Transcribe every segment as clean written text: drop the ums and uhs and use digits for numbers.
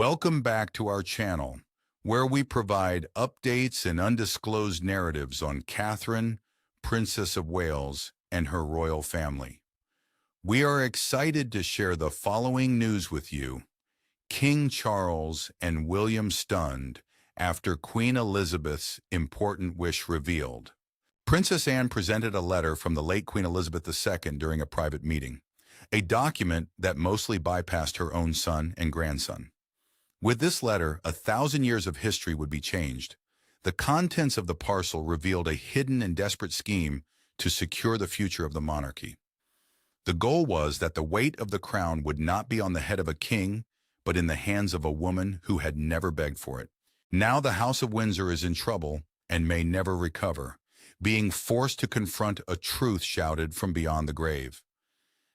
Welcome back to our channel, where we provide updates and undisclosed narratives on Catherine, Princess of Wales, and her royal family. We are excited to share the following news with you. King Charles and William stunned after Queen Elizabeth's important wish revealed. Princess Anne presented a letter from the late Queen Elizabeth II during a private meeting, a document that mostly bypassed her own son and grandson. With this letter, 1,000 years of history would be changed. The contents of the parcel revealed a hidden and desperate scheme to secure the future of the monarchy. The goal was that the weight of the crown would not be on the head of a king, but in the hands of a woman who had never begged for it. Now the House of Windsor is in trouble and may never recover, being forced to confront a truth shouted from beyond the grave: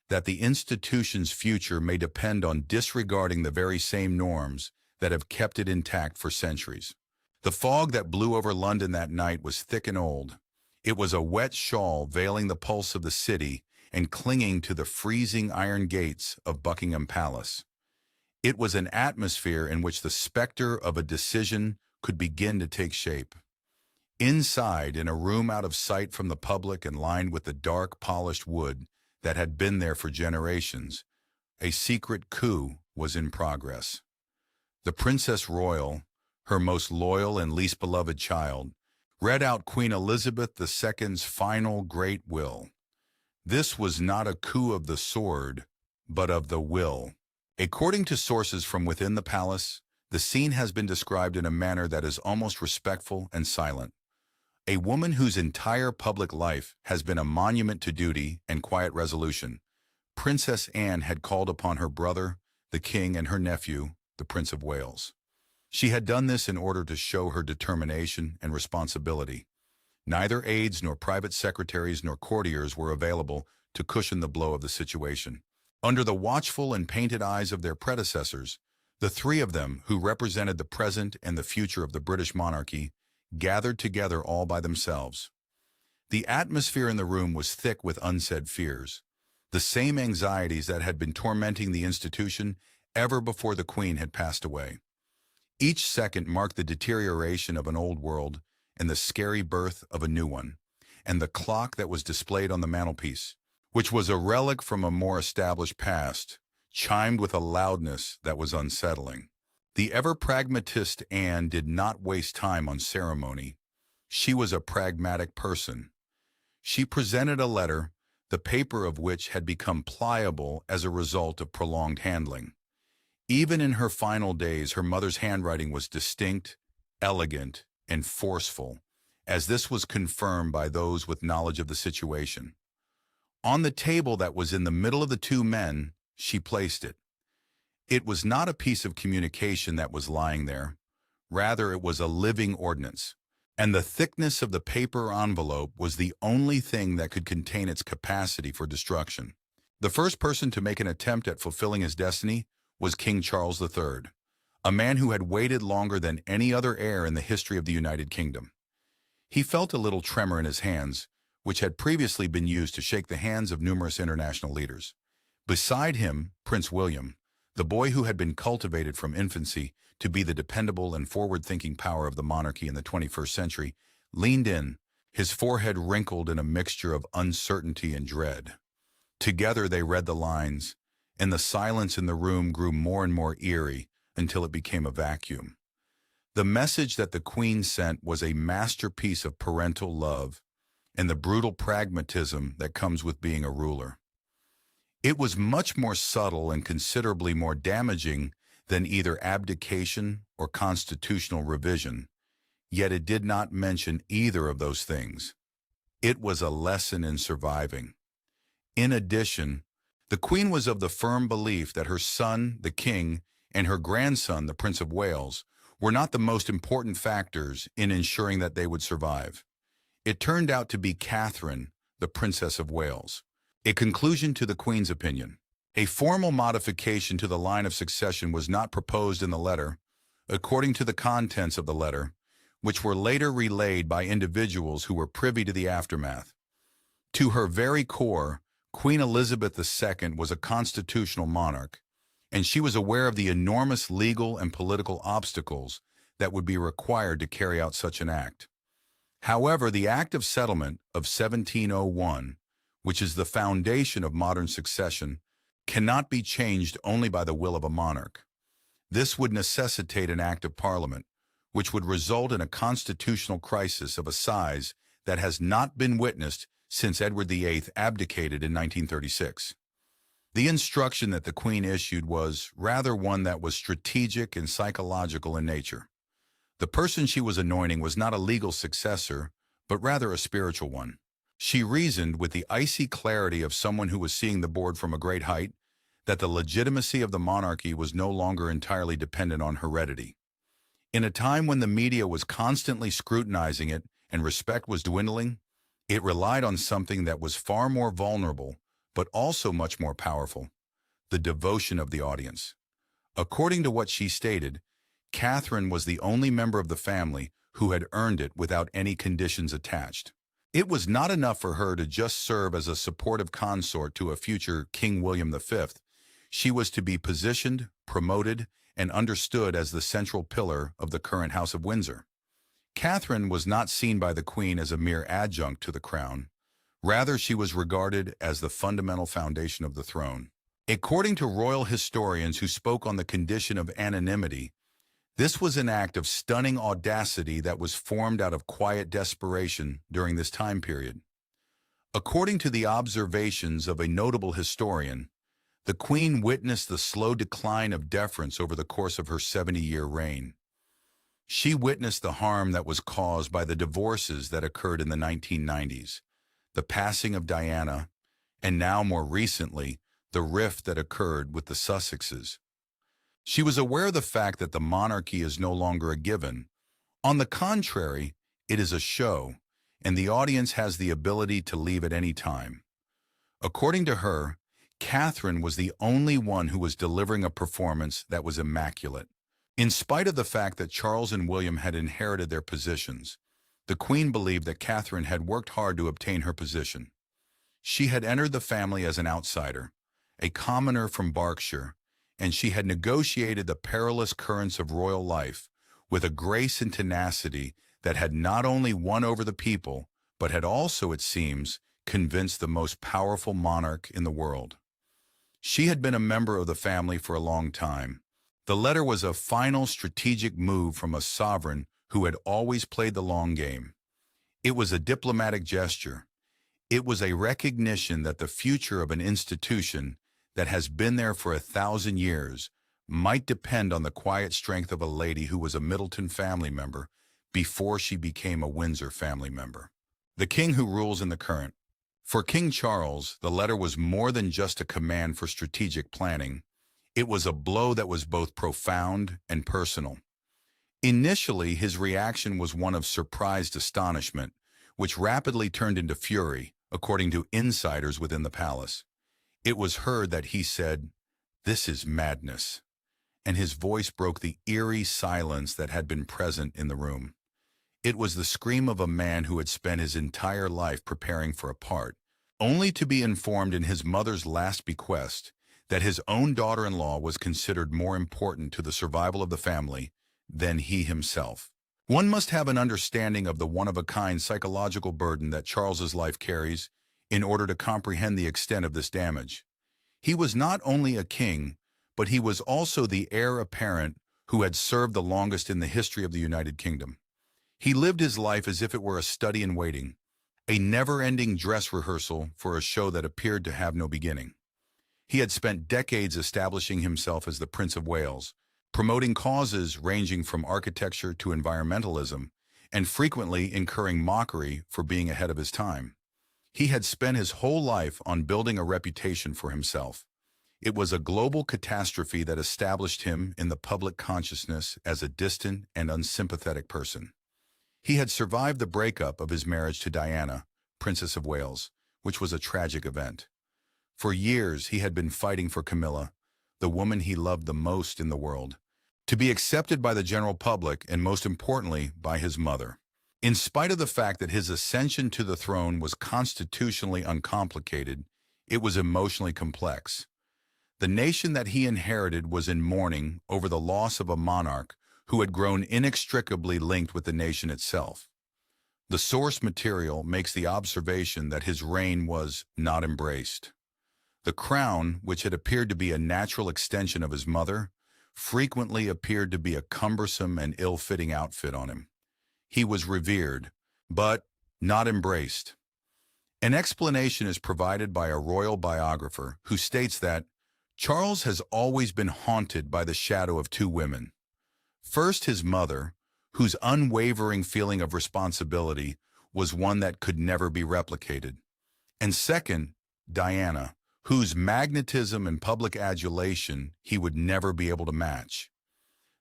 that the institution's future may depend on disregarding the very same norms that have kept it intact for centuries. The fog that blew over London that night was thick and old. It was a wet shawl veiling the pulse of the city and clinging to the freezing iron gates of Buckingham Palace. It was an atmosphere in which the specter of a decision could begin to take shape. Inside, in a room out of sight from the public and lined with the dark, polished wood that had been there for generations, a secret coup was in progress. The Princess Royal, her most loyal and least beloved child, read out Queen Elizabeth II's final great will. This was not a coup of the sword, but of the will. According to sources from within the palace, the scene has been described in a manner that is almost respectful and silent. A woman whose entire public life has been a monument to duty and quiet resolution, Princess Anne had called upon her brother, the king, and her nephew, the Prince of Wales. She had done this in order to show her determination and responsibility. Neither aides nor private secretaries nor courtiers were available to cushion the blow of the situation. Under the watchful and painted eyes of their predecessors, the three of them, who represented the present and the future of the British monarchy, gathered together all by themselves. The atmosphere in the room was thick with unsaid fears, the same anxieties that had been tormenting the institution ever before the Queen had passed away. Each second marked the deterioration of an old world and the scary birth of a new one, and the clock that was displayed on the mantelpiece, which was a relic from a more established past, chimed with a loudness that was unsettling. The ever-pragmatist Anne did not waste time on ceremony. She was a pragmatic person. She presented a letter, the paper of which had become pliable as a result of prolonged handling. Even in her final days, her mother's handwriting was distinct, elegant, and forceful, as this was confirmed by those with knowledge of the situation. On the table that was in the middle of the two men, she placed it. It was not a piece of communication that was lying there. Rather, it was a living ordinance, and the thickness of the paper envelope was the only thing that could contain its capacity for destruction. The first person to make an attempt at fulfilling his destiny was King Charles III, a man who had waited longer than any other heir in the history of the United Kingdom. He felt a little tremor in his hands, which had previously been used to shake the hands of numerous international leaders. Beside him, Prince William, the boy who had been cultivated from infancy to be the dependable and forward-thinking power of the monarchy in the 21st century, leaned in, his forehead wrinkled in a mixture of uncertainty and dread. Together they read the lines, and the silence in the room grew more and more eerie until it became a vacuum. The message that the Queen sent was a masterpiece of parental love and the brutal pragmatism that comes with being a ruler. It was much more subtle and considerably more damaging than either abdication or constitutional revision, yet it did not mention either of those things. It was a lesson in surviving. In addition, the Queen was of the firm belief that her son, the King, and her grandson, the Prince of Wales, were not the most important factors in ensuring that they would survive. It turned out to be Catherine, the Princess of Wales. A conclusion to the Queen's opinion. A formal modification to the line of succession was not proposed in the letter, according to the contents of the letter, which were later relayed by individuals who were privy to the aftermath. To her very core, Queen Elizabeth II was a constitutional monarch, and she was aware of the enormous legal and political obstacles that would be required to carry out such an act. However, the Act of Settlement of 1701, which is the foundation of modern succession, cannot be changed only by the will of a monarch. This would necessitate an act of parliament, which would result in a constitutional crisis of a size that has not been witnessed since Edward VIII abdicated in 1936. The instruction that the Queen issued was rather one that was strategic and psychological in nature. The person she was anointing was not a legal successor, but rather a spiritual one. She reasoned with the icy clarity of someone who was seeing the board from a great height that the legitimacy of the monarchy was no longer entirely dependent on heredity. In a time when the media was constantly scrutinizing it and respect was dwindling, it relied on something that was far more vulnerable, but also much more powerful: the devotion of the audience. According to what she stated, Catherine was the only member of the family who had earned it without any conditions attached. It was not enough for her to just serve as a supportive consort to a future King William V. She was to be positioned, promoted, and understood as the central pillar of the current House of Windsor. Catherine was not seen by the Queen as a mere adjunct to the crown. Rather, she was regarded as the fundamental foundation of the throne. According to royal historians who spoke on the condition of anonymity, this was an act of stunning audacity that was formed out of quiet desperation during this time period. According to the observations of a notable historian, the Queen witnessed the slow decline of deference over the course of her 70-year reign. She witnessed the harm that was caused by the divorces that occurred in the 1990s, the passing of Diana, and now more recently, the rift that occurred with the Sussexes. She was aware of the fact that the monarchy is no longer a given. On the contrary, it is a show, and the audience has the ability to leave at any time. According to her, Catherine was the only one who was delivering a performance that was immaculate. In spite of the fact that Charles and William had inherited their positions, the Queen believed that Catherine had worked hard to obtain her position. She had entered the family as an outsider, a commoner from Berkshire, and she had negotiated the perilous currents of royal life with a grace and tenacity that had not only won over the people, but had also, it seems, convinced the most powerful monarch in the world. She had been a member of the family for a long time. The letter was a final strategic move from a sovereign who had always played the long game. It was a diplomatic gesture. It was a recognition that the future of an institution that has been there for 1,000 years might depend on the quiet strength of a lady who was a Middleton family member before she became a Windsor family member. The king who rules in the current. For King Charles, the letter was more than just a command for strategic planning. It was a blow that was both profound and personal. Initially, his reaction was one of surprised astonishment, which rapidly turned into fury, according to insiders within the palace. It was heard that he said, "This is madness," and his voice broke the eerie silence that had been present in the room. It was the scream of a man who had spent his entire life preparing for a part, only to be informed in his mother's last bequest that his own daughter-in-law was considered more important to the survival of the family than he himself. One must have an understanding of the one-of-a-kind psychological burden that Charles's life carries in order to comprehend the extent of this damage. He was not only a king, but he was also the heir apparent who had served the longest in the history of the United Kingdom. He lived his life as if it were a study in waiting, a never-ending dress rehearsal for a show that appeared to have no beginning. He had spent decades establishing himself as the Prince of Wales, promoting causes ranging from architecture to environmentalism, and frequently incurring mockery for being ahead of his time. He had spent his whole life on building a reputation for himself. It was a global catastrophe that established him in the public consciousness as a distant and unsympathetic person. He had survived the breakup of his marriage to Diana, Princess of Wales, which was a tragic event. For years, he had been fighting for Camilla, the woman he loved the most in the world, to be accepted by the general public and, most importantly, by his mother. In spite of the fact that his ascension to the throne was constitutionally uncomplicated, it was emotionally complex. The nation that he inherited was in mourning over the loss of a monarch who had grown inextricably linked with the nation itself. The source material makes the observation that his reign was not embraced. The crown, which had appeared to be a natural extension of his mother, frequently appeared to be a cumbersome and ill-fitting outfit on him. He was revered, but not embraced. An explanation is provided by a royal biographer who states that Charles has always been haunted by the shadow of two women. First, his mother, whose unwavering feeling of responsibility was one that could never be replicated. And second, Diana, whose magnetism and public adulation he would never be able to match.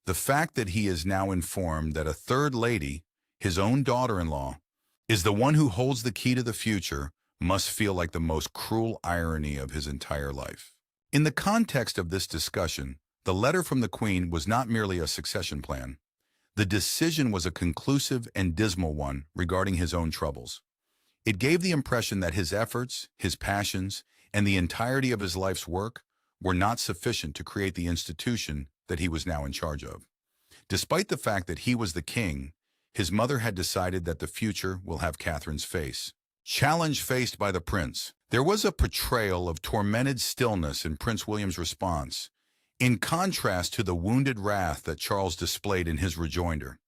The fact that he is now informed that a third lady, his own daughter-in-law, is the one who holds the key to the future must feel like the most cruel irony of his entire life. In the context of this discussion, the letter from the Queen was not merely a succession plan. The decision was a conclusive and dismal one regarding his own troubles. It gave the impression that his efforts, his passions, and the entirety of his life's work were not sufficient to create the institution that he was now in charge of. Despite the fact that he was the king, his mother had decided that the future will have Catherine's face. Challenge faced by the prince. There was a portrayal of tormented stillness in Prince William's response, in contrast to the wounded wrath that Charles displayed in his rejoinder.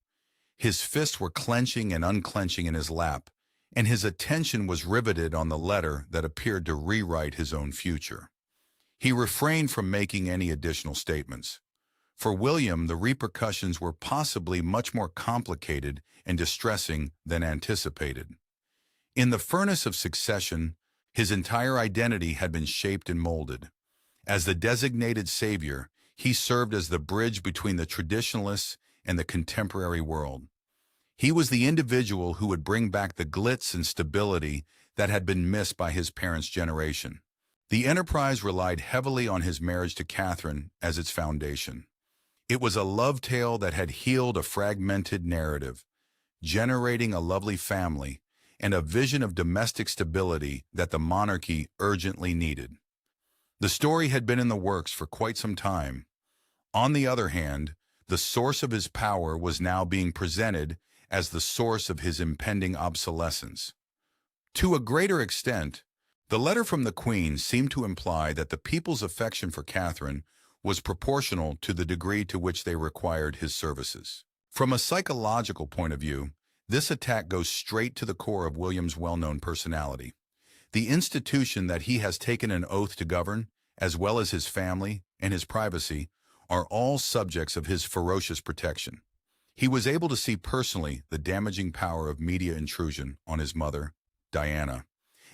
His fists were clenching and unclenching in his lap, and his attention was riveted on the letter that appeared to rewrite his own future. He refrained from making any additional statements. For William, the repercussions were possibly much more complicated and distressing than anticipated. In the furnace of succession, his entire identity had been shaped and molded. As the designated savior, he served as the bridge between the traditionalists and the contemporary world. He was the individual who would bring back the glitz and stability that had been missed by his parents' generation. The enterprise relied heavily on his marriage to Catherine as its foundation. It was a love tale that had healed a fragmented narrative, generating a lovely family and a vision of domestic stability that the monarchy urgently needed. The story had been in the works for quite some time. On the other hand, the source of his power was now being presented as the source of his impending obsolescence. To a greater extent, the letter from the Queen seemed to imply that the people's affection for Catherine was proportional to the degree to which they required his services. From a psychological point of view, this attack goes straight to the core of William's well-known personality. The institution that he has taken an oath to govern, as well as his family and his privacy, are all subjects of his ferocious protection. He was able to see personally the damaging power of media intrusion on his mother, Diana,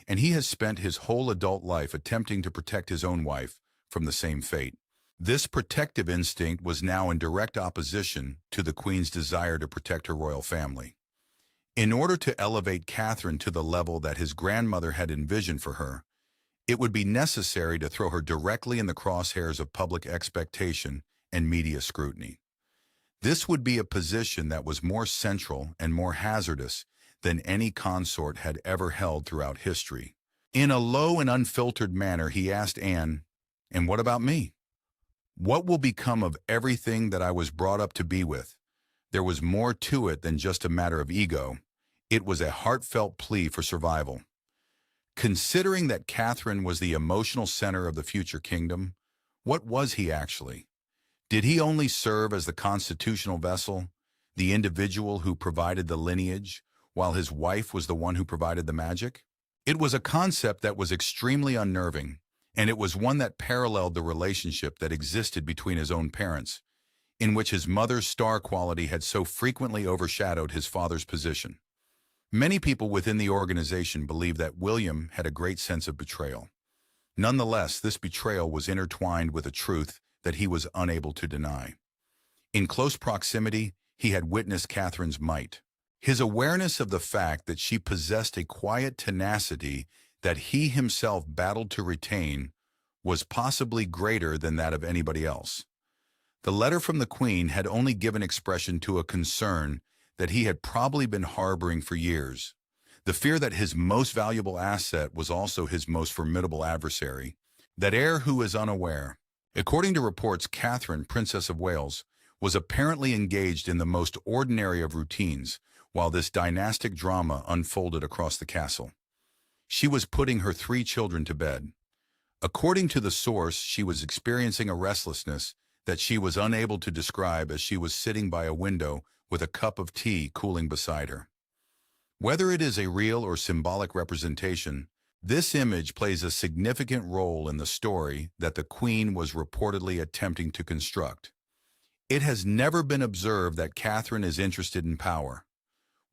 and he has spent his whole adult life attempting to protect his own wife from the same fate. This protective instinct was now in direct opposition to the Queen's desire to protect her royal family. In order to elevate Catherine to the level that his grandmother had envisioned for her, it would be necessary to throw her directly in the crosshairs of public expectation and media scrutiny. This would be a position that was more central and more hazardous than any consort had ever held throughout history. In a low and unfiltered manner, he asked Anne, "And what about me? What will become of everything that I was brought up to be with?" There was more to it than just a matter of ego. It was a heartfelt plea for survival. Considering that Catherine was the emotional center of the future kingdom, what was he actually? Did he only serve as the constitutional vessel, the individual who provided the lineage, while his wife was the one who provided the magic? It was a concept that was extremely unnerving, and it was one that paralleled the relationship that existed between his own parents, in which his mother's star quality had so frequently overshadowed his father's position. Many people within the organization believed that William had a great sense of betrayal. Nonetheless, this betrayal was intertwined with a truth that he was unable to deny. In close proximity, he had witnessed Catherine's might. His awareness of the fact that she possessed a quiet tenacity that he himself battled to retain was possibly greater than that of anybody else. The letter from the Queen had only given expression to a concern that he had probably been harboring for years, the fear that his most valuable asset was also his most formidable adversary, that heir who is unaware, According to reports, Catherine, Princess of Wales, was apparently engaged in the most ordinary of routines while this dynastic drama unfolded across the castle. She was putting her 3 children to bed. According to the source, she was experiencing a restlessness that she was unable to describe as she was sitting by a window with a cup of tea cooling beside her. Whether it is a real or symbolic representation, this image plays a significant role in the story that the Queen was reportedly attempting to construct. It has never been observed that Catherine is interested in power.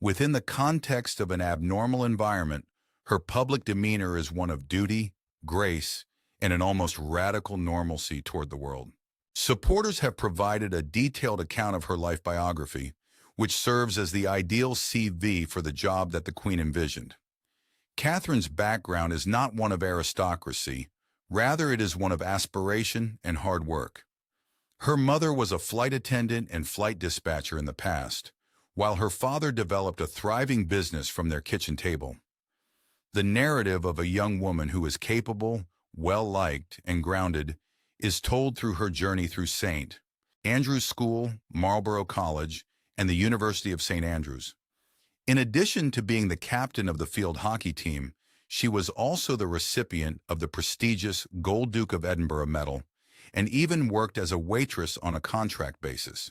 Within the context of an abnormal environment, her public demeanor is one of duty, grace, and an almost radical normalcy toward the world. Supporters have provided a detailed account of her life biography, which serves as the ideal CV for the job that the Queen envisioned. Catherine's background is not one of aristocracy, rather it is one of aspiration and hard work. Her mother was a flight attendant and flight dispatcher in the past, while her father developed a thriving business from their kitchen table. The narrative of a young woman who is capable, well-liked, and grounded is told through her journey through St. Andrews School, Marlborough College, and the University of St. Andrews. In addition to being the captain of the field hockey team, she was also the recipient of the prestigious Gold Duke of Edinburgh Medal and even worked as a waitress on a contract basis.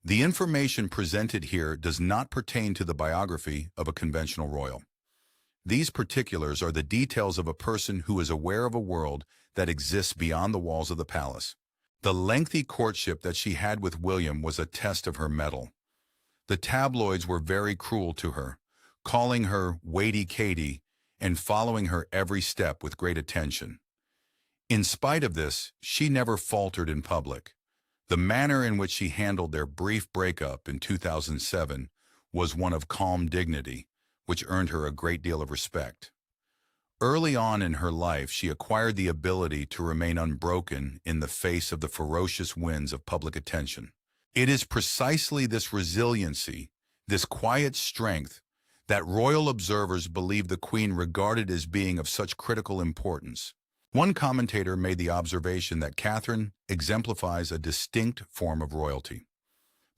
The information presented here does not pertain to the biography of a conventional royal. These particulars are the details of a person who is aware of a world that exists beyond the walls of the palace. The lengthy courtship that she had with William was a test of her mettle. The tabloids were very cruel to her, calling her Weighty Katie and following her every step with great attention. In spite of this, she never faltered in public. The manner in which she handled their brief breakup in 2007 was one of calm dignity, which earned her a great deal of respect. Early on in her life, she acquired the ability to remain unbroken in the face of the ferocious winds of public attention. It is precisely this resiliency, this quiet strength, that royal observers believe the Queen regarded as being of such critical importance. One commentator made the observation that Catherine exemplifies a distinct form of royalty.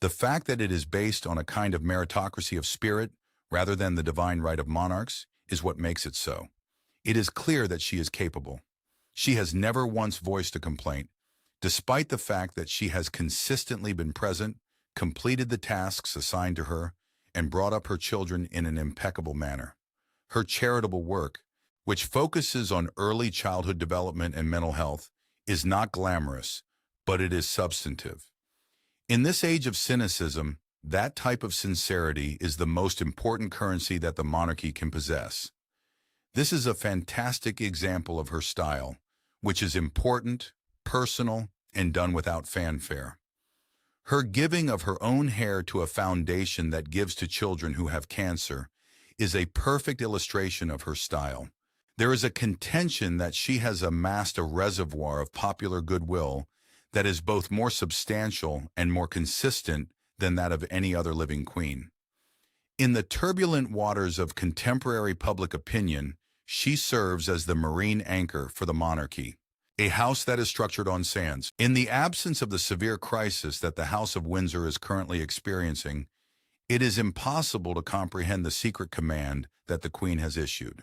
The fact that it is based on a kind of meritocracy of spirit rather than the divine right of monarchs is what makes it so. It is clear that she is capable. She has never once voiced a complaint, despite the fact that she has consistently been present, completed the tasks assigned to her, and brought up her children in an impeccable manner. Her charitable work, which focuses on early childhood development and mental health, is not glamorous, but it is substantive. In this age of cynicism, that type of sincerity is the most important currency that the monarchy can possess. This is a fantastic example of her style, which is important, personal, and done without fanfare. Her giving of her own hair to a foundation that gives to children who have cancer is a perfect illustration of her style. There is a contention that she has amassed a reservoir of popular goodwill that is both more substantial and more consistent than that of any other living queen. In the turbulent waters of contemporary public opinion, she serves as the marine anchor for the monarchy, a house that is structured on sands. In the absence of the severe crisis that the House of Windsor is currently experiencing, it is impossible to comprehend the secret command that the Queen has issued.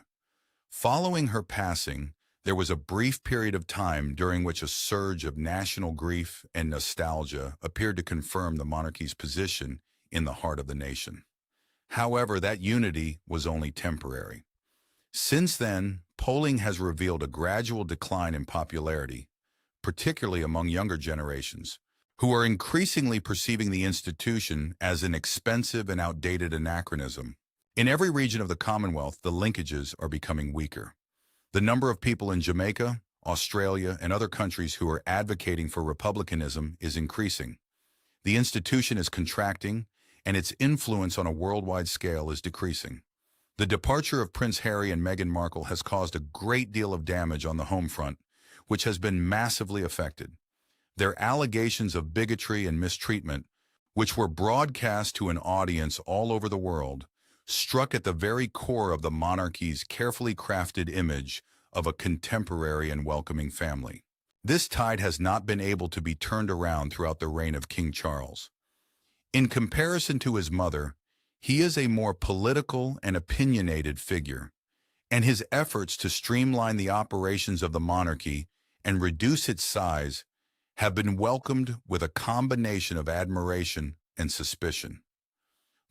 Following her passing, there was a brief period of time during which a surge of national grief and nostalgia appeared to confirm the monarchy's position in the heart of the nation. However, that unity was only temporary. Since then, polling has revealed a gradual decline in popularity, particularly among younger generations, who are increasingly perceiving the institution as an expensive and outdated anachronism. In every region of the Commonwealth, the linkages are becoming weaker. The number of people in Jamaica, Australia, and other countries who are advocating for republicanism is increasing. The institution is contracting, and its influence on a worldwide scale is decreasing. The departure of Prince Harry and Meghan Markle has caused a great deal of damage on the home front, which has been massively affected. Their allegations of bigotry and mistreatment, which were broadcast to an audience all over the world, struck at the very core of the monarchy's carefully crafted image of a contemporary and welcoming family. This tide has not been able to be turned around throughout the reign of King Charles. In comparison to his mother, he is a more political and opinionated figure, and his efforts to streamline the operations of the monarchy and reduce its size have been welcomed with a combination of admiration and suspicion.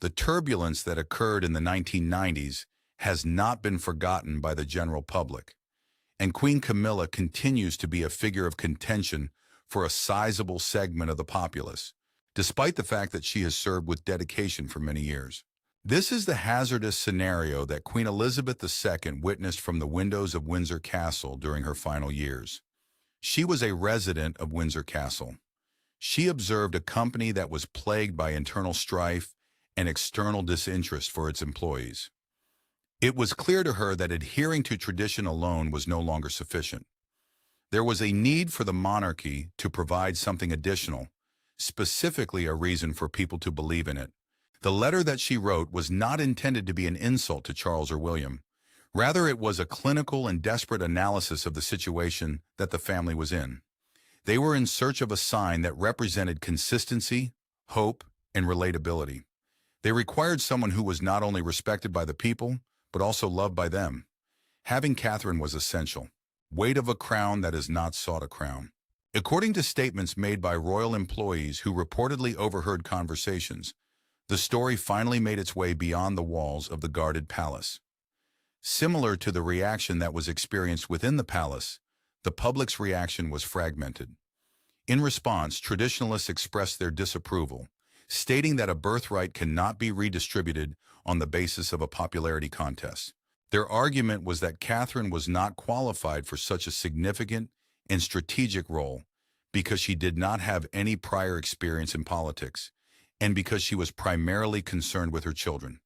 The turbulence that occurred in the 1990s has not been forgotten by the general public, and Queen Camilla continues to be a figure of contention for a sizable segment of the populace, despite the fact that she has served with dedication for many years. This is the hazardous scenario that Queen Elizabeth II witnessed from the windows of Windsor Castle during her final years. She was a resident of Windsor Castle. She observed a company that was plagued by internal strife and external disinterest for its employees. It was clear to her that adhering to tradition alone was no longer sufficient. There was a need for the monarchy to provide something additional, specifically a reason for people to believe in it. The letter that she wrote was not intended to be an insult to Charles or William. Rather, it was a clinical and desperate analysis of the situation that the family was in. They were in search of a sign that represented consistency, hope, and relatability. They required someone who was not only respected by the people, but also loved by them. Having Catherine was essential. Weight of a crown that has not sought a crown. According to statements made by royal employees who reportedly overheard conversations, the story finally made its way beyond the walls of the guarded palace. Similar to the reaction that was experienced within the palace, the public's reaction was fragmented. In response, traditionalists expressed their disapproval, stating that a birthright cannot be redistributed on the basis of a popularity contest. Their argument was that Catherine was not qualified for such a significant and strategic role because she did not have any prior experience in politics, and because she was primarily concerned with her children.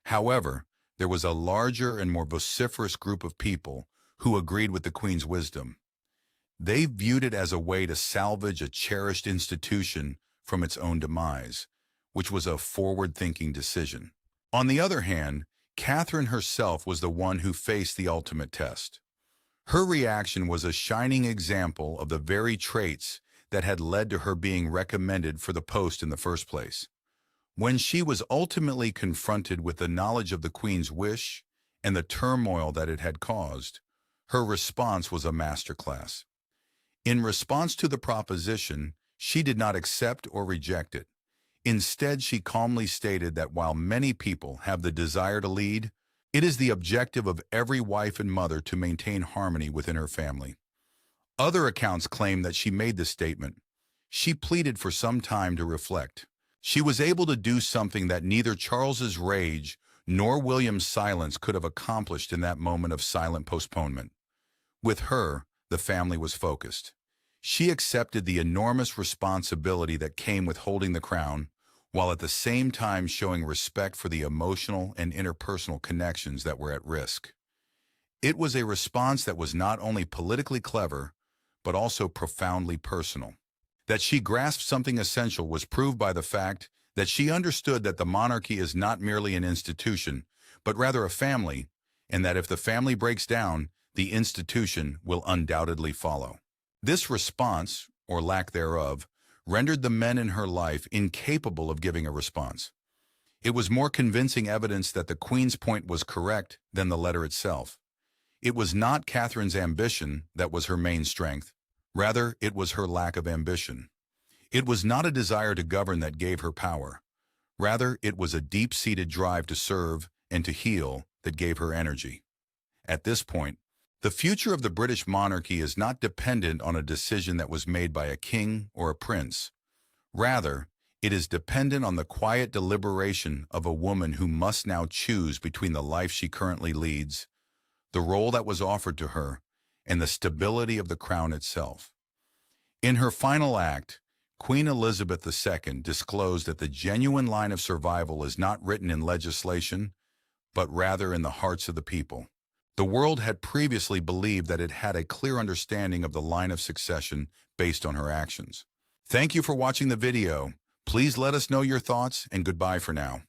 However, there was a larger and more vociferous group of people who agreed with the Queen's wisdom. They viewed it as a way to salvage a cherished institution from its own demise, which was a forward-thinking decision. On the other hand, Catherine herself was the one who faced the ultimate test. Her reaction was a shining example of the very traits that had led to her being recommended for the post in the first place. When she was ultimately confronted with the knowledge of the Queen's wish and the turmoil that it had caused, her response was a masterclass. In response to the proposition, she did not accept or reject it. Instead, she calmly stated that while many people have the desire to lead, it is the objective of every wife and mother to maintain harmony within her family. Other accounts claim that she made this statement. She pleaded for some time to reflect. She was able to do something that neither Charles's rage nor William's silence could have accomplished in that moment of silent postponement. With her, the family was focused. She accepted the enormous responsibility that came with holding the crown, while at the same time showing respect for the emotional and interpersonal connections that were at risk. It was a response that was not only politically clever, but also profoundly personal. That she grasped something essential was proved by the fact that she understood that the monarchy is not merely an institution, but rather a family, and that if the family breaks down, the institution will undoubtedly follow. This response, or lack thereof, rendered the men in her life incapable of giving a response. It was more convincing evidence that the Queen's point was correct than the letter itself. It was not Catherine's ambition that was her main strength. Rather, it was her lack of ambition. It was not a desire to govern that gave her power. Rather, it was a deep-seated drive to serve and to heal that gave her energy. At this point, the future of the British monarchy is not dependent on a decision that was made by a king or a prince. Rather, it is dependent on the quiet deliberation of a woman who must now choose between the life she currently leads, the role that was offered to her, and the stability of the crown itself. In her final act, Queen Elizabeth II disclosed that the genuine line of survival is not written in legislation, but rather in the hearts of the people. The world had previously believed that it had a clear understanding of the line of succession based on her actions. Thank you for watching the video. Please let us know your thoughts, and goodbye for now.